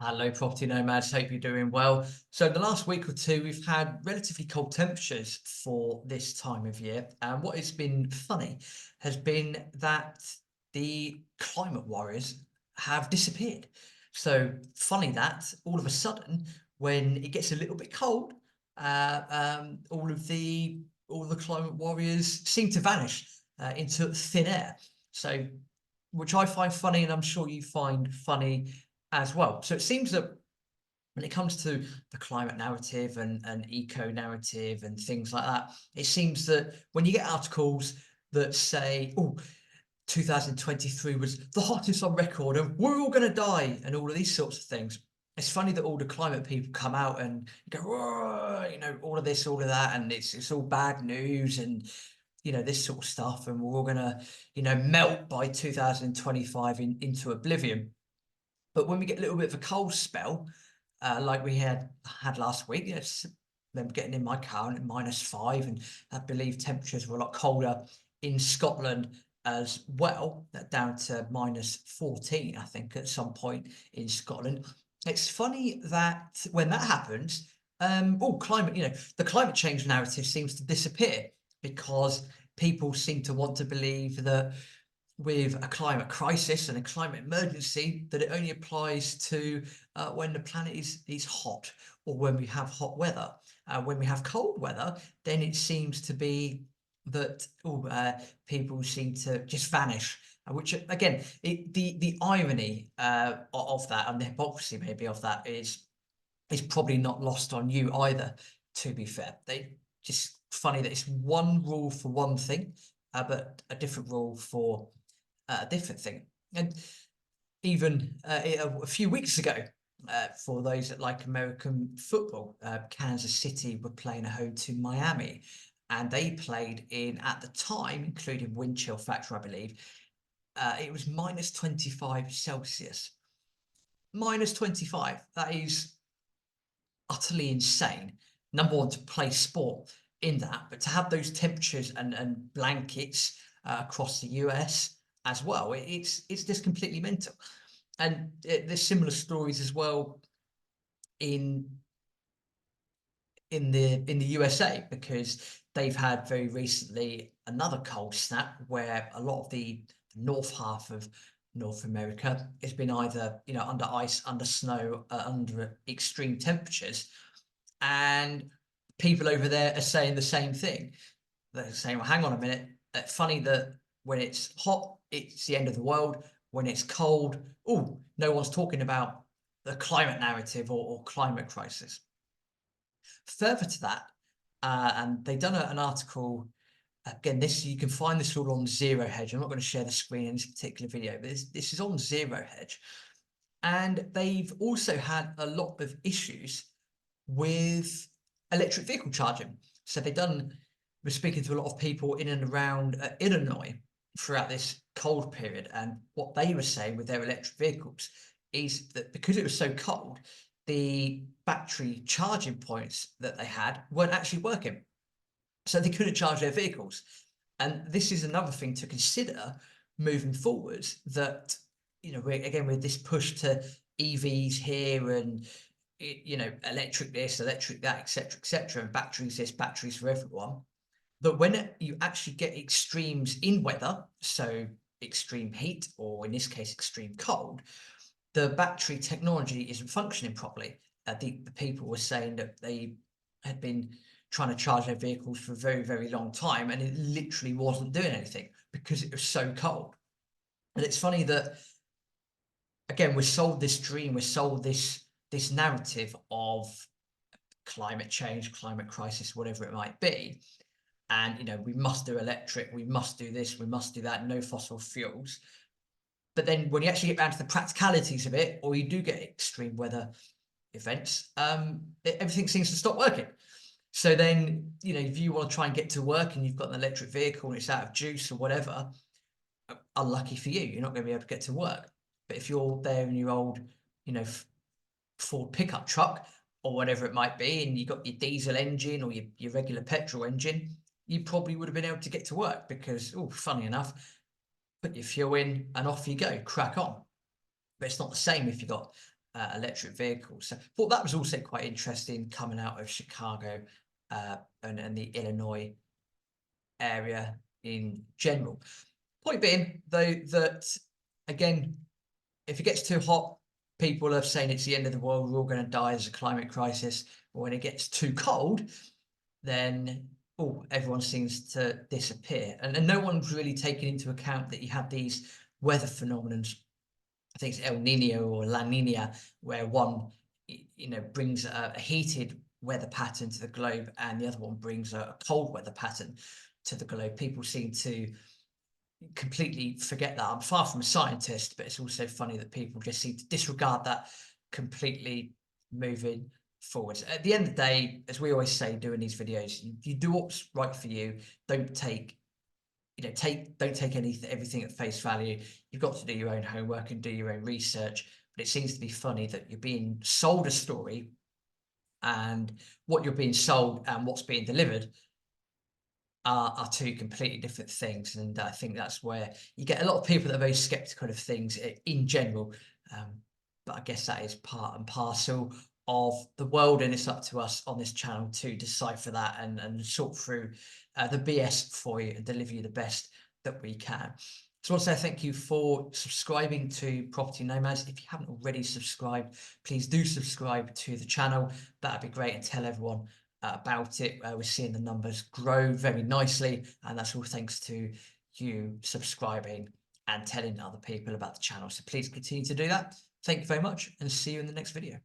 Hello, property nomads. Hope you're doing well. So, the last week or two, we've had relatively cold temperatures for this time of year. And what has been funny has been that the climate warriors have disappeared. So, funny that all of a sudden, when it gets a little bit cold, all of the climate warriors seem to vanish into thin air. So, which I find funny, and I'm sure you find funny as well. So it seems that when it comes to the climate narrative and eco narrative and things like that, it seems that when you get articles that say, oh, 2023 was the hottest on record and we're all going to die and all of these sorts of things. It's funny that all the climate people come out and go, all of this, all of that, and it's all bad news and this sort of stuff, and we're all going to melt by 2025 into oblivion. But when we get a little bit of a cold spell, like we had last week, them getting in my car and at -5, and I believe temperatures were a lot colder in Scotland as well, down to -14, I think, at some point in Scotland. It's funny that when that happens, the climate change narrative seems to disappear because people seem to want to believe that with a climate crisis and a climate emergency, that it only applies to when the planet is hot or when we have hot weather. When we have cold weather, then it seems to be that people seem to just vanish. Which again, the irony of that and the hypocrisy maybe of that is probably not lost on you either. To be fair, they just funny that it's one rule for one thing, but a different rule for a different thing. And even a few weeks ago, for those that like American football, Kansas City were playing at home to Miami, and they played in, at the time, including wind chill factor, I believe, it was -25 Celsius. -25. That is utterly insane. Number one, to play sport in that, but to have those temperatures and blankets across the US as well, it's just completely mental. And there's similar stories as well in the USA, because they've had very recently another cold snap where a lot of the north half of North America has been either under ice, under snow, under extreme temperatures, and people over there are saying the same thing. They're saying, well, hang on a minute, funny that when it's hot it's the end of the world, when it's cold, oh, no one's talking about the climate narrative or climate crisis. Further to that, and they've done an article, again, you can find this all on Zero Hedge. I'm not going to share the screen in this particular video, but this is on Zero Hedge. And they've also had a lot of issues with electric vehicle charging. So we're speaking to a lot of people in and around Illinois throughout this cold period, and what they were saying with their electric vehicles is that because it was so cold, the battery charging points that they had weren't actually working, so they couldn't charge their vehicles. And this is another thing to consider moving forwards, that again, with this push to EVs here and electric this, electric that, etc., and batteries this, batteries for everyone, that when you actually get extremes in weather, so extreme heat, or in this case extreme cold, the battery technology isn't functioning properly. The people were saying that they had been trying to charge their vehicles for a very, very long time, and it literally wasn't doing anything because it was so cold. And it's funny that, again, we're sold this dream, we're sold this narrative of climate change, climate crisis, whatever it might be, and we must do electric, we must do this, we must do that, no fossil fuels. But then when you actually get down to the practicalities of it, or you do get extreme weather events, everything seems to stop working. So then, if you want to try and get to work and you've got an electric vehicle and it's out of juice or whatever, unlucky for you, you're not going to be able to get to work. But if you're there in your old, Ford pickup truck or whatever it might be, and you've got your diesel engine or your regular petrol engine, you probably would have been able to get to work because, funny enough, put your fuel in and off you go, crack on. But it's not the same if you've got electric vehicles. So thought that was also quite interesting coming out of Chicago and the Illinois area in general. Point being, though, that again, if it gets too hot, people are saying it's the end of the world, we're all going to die, there's a climate crisis. But when it gets too cold, then everyone seems to disappear. And no one's really taken into account that you have these weather phenomena. I think it's El Nino or La Nina, where one, brings a heated weather pattern to the globe, and the other one brings a cold weather pattern to the globe. People seem to completely forget that. I'm far from a scientist, but it's also funny that people just seem to disregard that completely moving forwards. At the end of the day, as we always say doing these videos, you do what's right for you. Don't take everything at face value. You've got to do your own homework and do your own research. But it seems to be funny that you're being sold a story, and what you're being sold and what's being delivered are two completely different things. And I think that's where you get a lot of people that are very skeptical of things in general. But I guess that is part and parcel of the world, and it's up to us on this channel to decipher that and sort through the BS for you and deliver you the best that we can. So I want to say thank you for subscribing to Property Nomads. If you haven't already subscribed, please do subscribe to the channel. That'd be great, and tell everyone about it. We're seeing the numbers grow very nicely, and that's all thanks to you subscribing and telling other people about the channel. So please continue to do that. Thank you very much, and see you in the next video.